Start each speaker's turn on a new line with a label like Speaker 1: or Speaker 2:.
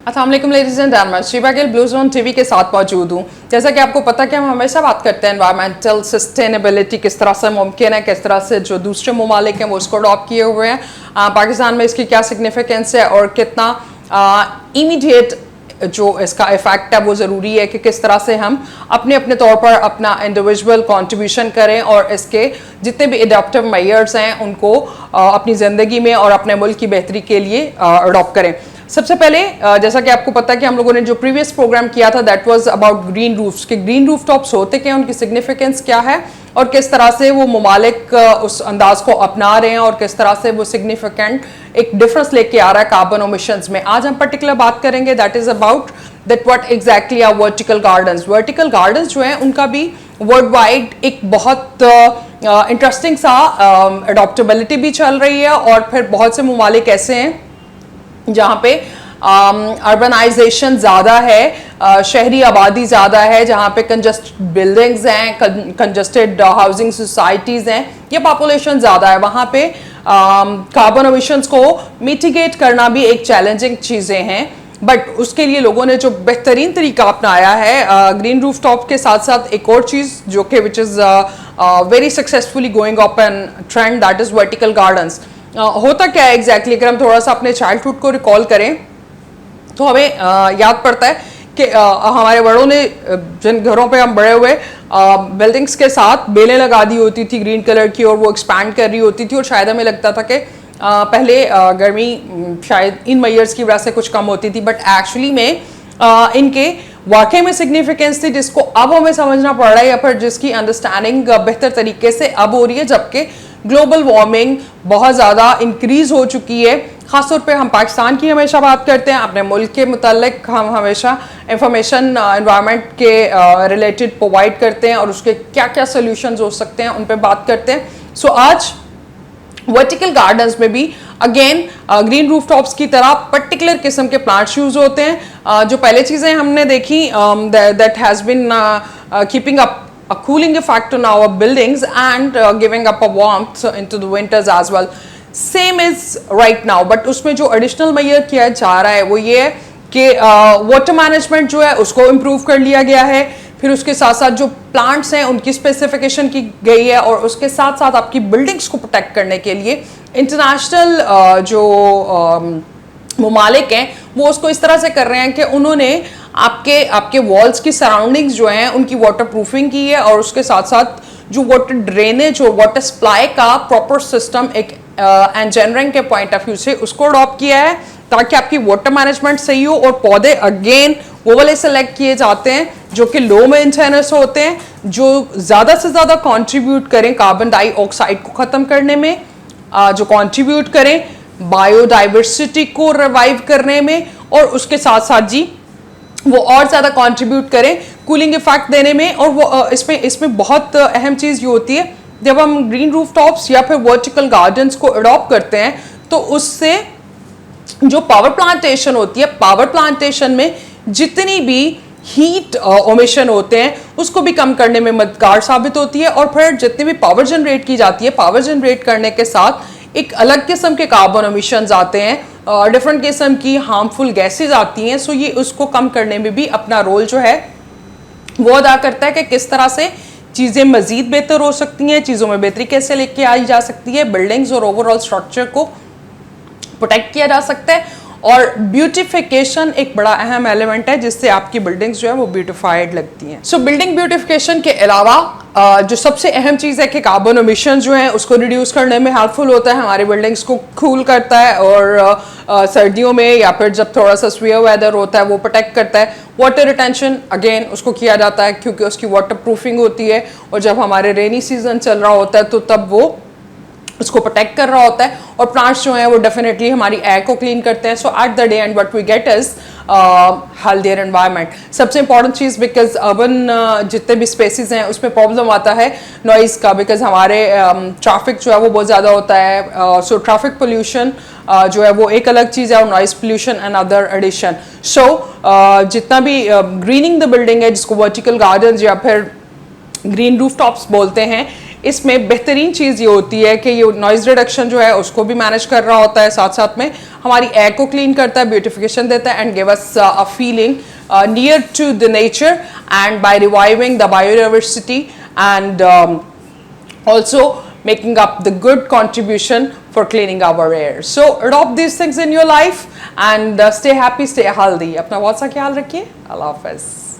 Speaker 1: अस्सलाम वालेकुम ladies and gentleman, Sheeba Gill Blue Zone TV के साथ मौजूद हूँ। जैसा कि आपको पता है कि हम हमेशा बात करते हैं एनवायरमेंटल सस्टेनेबिलिटी किस तरह से मुमकिन है, किस तरह से जो दूसरे ममालिक हैं वो उसको अडॉप्ट किए हुए हैं, पाकिस्तान में इसकी क्या सिग्निफिकेंस है और कितना इमीडिएट जो इसका इफेक्ट है वो ज़रूरी है कि किस तरह से हम अपने अपने तौर पर अपना इंडिविजुअल कंट्रीब्यूशन करें और इसके जितने भी एडॉप्टिव मेजर्स हैं उनको अपनी ज़िंदगी में और अपने मुल्क की बेहतरी के लिए अडॉप्ट करें। सबसे पहले जैसा कि आपको पता है कि हम लोगों ने जो प्रीवियस प्रोग्राम किया था that was about green roofs कि ग्रीन रूफ टॉप्स होते क्या, उनकी सिग्निफिकेंस क्या है और किस तरह से वो ममालिक उस अंदाज को अपना रहे हैं और किस तरह से वो सिग्निफिकेंट एक डिफरेंस लेके आ रहा है कार्बन एमिशंस में। आज हम पर्टिकुलर बात करेंगे that is about that what exactly are vertical gardens. Vertical gardens जो हैं उनका भी वर्ल्ड वाइड एक बहुत इंटरेस्टिंग सा अडॉप्टेबिलिटी भी चल रही है और फिर बहुत से ममालिक ऐसे हैं जहाँ पे अर्बनाइजेशन ज़्यादा है, शहरी आबादी ज़्यादा है, जहाँ पे कंजस्टेड बिल्डिंग्स हैं, कंजस्टेड हाउसिंग सोसाइटीज़ हैं, ये पॉपुलेशन ज़्यादा है। वहाँ पे कार्बन एमिशंस को मिटिगेट करना भी एक चैलेंजिंग चीज़ें हैं, बट उसके लिए लोगों ने जो बेहतरीन तरीका अपनाया है ग्रीन रूफ टॉप के साथ साथ एक और चीज़ जो कि which is very successfully going up an trend that is vertical gardens. होता क्या है एग्जैक्टली अगर हम थोड़ा सा अपने चाइल्डहुड को रिकॉल करें तो हमें याद पड़ता है कि हमारे बड़ों ने जिन घरों पे हम बड़े हुए बिल्डिंग्स के साथ बेलें लगा दी होती थी ग्रीन कलर की और वो एक्सपैंड कर रही होती थी और शायद हमें लगता था कि पहले गर्मी शायद इन मेजर्स की वजह से कुछ कम होती थी, बट एक्चुअली में इनके वाकई में सिग्निफिकेंस थी जिसको अब हमें समझना पड़ रहा है या फिर जिसकी अंडरस्टैंडिंग बेहतर तरीके से अब हो रही है, जबकि ग्लोबल वार्मिंग बहुत ज़्यादा इंक्रीज हो चुकी है। ख़ासतौर पे हम पाकिस्तान की हमेशा बात करते हैं, अपने मुल्क के मुतालिक हम हमेशा इंफॉर्मेशन एनवायरनमेंट के रिलेटेड प्रोवाइड करते हैं और उसके क्या क्या सोल्यूशंस हो सकते हैं उन पे बात करते हैं। सो आज वर्टिकल गार्डन्स में भी अगेन ग्रीन रूफटॉप्स की तरह पर्टिकुलर किस्म के प्लांट्स यूज होते हैं। जो पहले चीज़ें हमने देखी that has been keeping up a cooling effect on our buildings and giving up a warmth into the winters as well. Same is right now, but उसमें जो additional measure किया जा रहा है वो ये है कि water management जो है उसको improve कर लिया गया है, फिर उसके साथ साथ जो plants हैं उनकी specification की गई है और उसके साथ साथ आपकी buildings को protect करने के लिए international जो ममालिक हैं वो उसको इस तरह से कर रहे हैं कि उन्होंने आपके वॉल्स की सराउंडिंग्स जो हैं उनकी वाटर प्रूफिंग की है और उसके साथ साथ जो वाटर ड्रेनेज और वाटर सप्लाई का प्रॉपर सिस्टम एक इंजीनियरिंग के पॉइंट ऑफ व्यू से उसको अडॉप्ट किया है ताकि आपकी वाटर मैनेजमेंट सही हो और पौधे अगेन वो वाले सेलेक्ट किए जाते हैं जो कि लो मेंटेनेंस होते हैं, जो ज़्यादा से ज़्यादा कॉन्ट्रीब्यूट करें कार्बन डाइऑक्साइड को ख़त्म करने में, जो कॉन्ट्रीब्यूट करें बायोडाइवर्सिटी को रिवाइव करने में और उसके साथ साथ जी वो और ज़्यादा कंट्रीब्यूट करें कूलिंग इफेक्ट देने में। और वो इसमें बहुत अहम चीज़ ये होती है जब हम ग्रीन रूफटॉप्स या फिर वर्टिकल गार्डन्स को अडॉप्ट करते हैं तो उससे जो पावर प्लांटेशन होती है, पावर प्लांटेशन में जितनी भी हीट ओमिशन होते हैं उसको भी कम करने में मददगार साबित होती है और फिर जितनी भी पावर जनरेट की जाती है, पावर जनरेट करने के साथ एक अलग किस्म के कार्बन एमिशंस आते हैं, डिफरेंट किस्म की हार्मफुल गैसेज आती हैं। सो ये उसको कम करने में भी अपना रोल जो है वो अदा करता है कि किस तरह से चीज़ें मज़ीद बेहतर हो सकती हैं, चीज़ों में बेहतरी कैसे लेके आई जा सकती है, बिल्डिंग्स और ओवरऑल स्ट्रक्चर को प्रोटेक्ट किया जा सकता है और ब्यूटिफिकेशन एक बड़ा अहम एलिमेंट है जिससे आपकी बिल्डिंग्स जो है वो ब्यूटिफाइड लगती हैं। सो बिल्डिंग ब्यूटिफिकेशन के अलावा जो सबसे अहम चीज़ है कि कार्बन एमिशन जो है उसको रिड्यूस करने में हेल्पफुल होता है, हमारी बिल्डिंग्स को कूल करता है और सर्दियों में या फिर जब थोड़ा सा स्वीयर वेदर होता है वो प्रोटेक्ट करता है। वाटर रिटेंशन अगेन उसको किया जाता है क्योंकि उसकी वाटर प्रूफिंग होती है और जब हमारे रेनी सीजन चल रहा होता है तो तब वो उसको प्रोटेक्ट कर रहा होता है और प्लांट्स जो हैं वो डेफिनेटली हमारी एयर को क्लीन करते हैं। So at the day and what we get is healthier environment. सबसे इंपॉर्टेंट चीज़ बिकॉज अर्बन जितने भी स्पेसिस हैं उसमें प्रॉब्लम आता है नॉइज़ का, बिकॉज हमारे ट्रैफिक जो है वो बहुत ज़्यादा होता है। सो ट्रैफिक पोल्यूशन जो है वो एक अलग चीज़ है और noise pollution and other addition. So जितना भी ग्रीनिंग द बिल्डिंग है जिसको वर्टिकल गार्डन्स या फिर ग्रीन रूफटॉप्स बोलते हैं, इसमें बेहतरीन चीज़ ये होती है कि ये नॉइज़ रिडक्शन जो है उसको भी मैनेज कर रहा होता है, साथ साथ में हमारी एयर को क्लीन करता है, ब्यूटिफिकेशन देता है and give us a feeling near to the nature and by reviving the biodiversity and also making up the good contribution for cleaning our air. So adopt these things in your life and stay happy, stay healthy. अपना बहुत सा ख्याल रखिए. अल्लाह हाफ़िज़.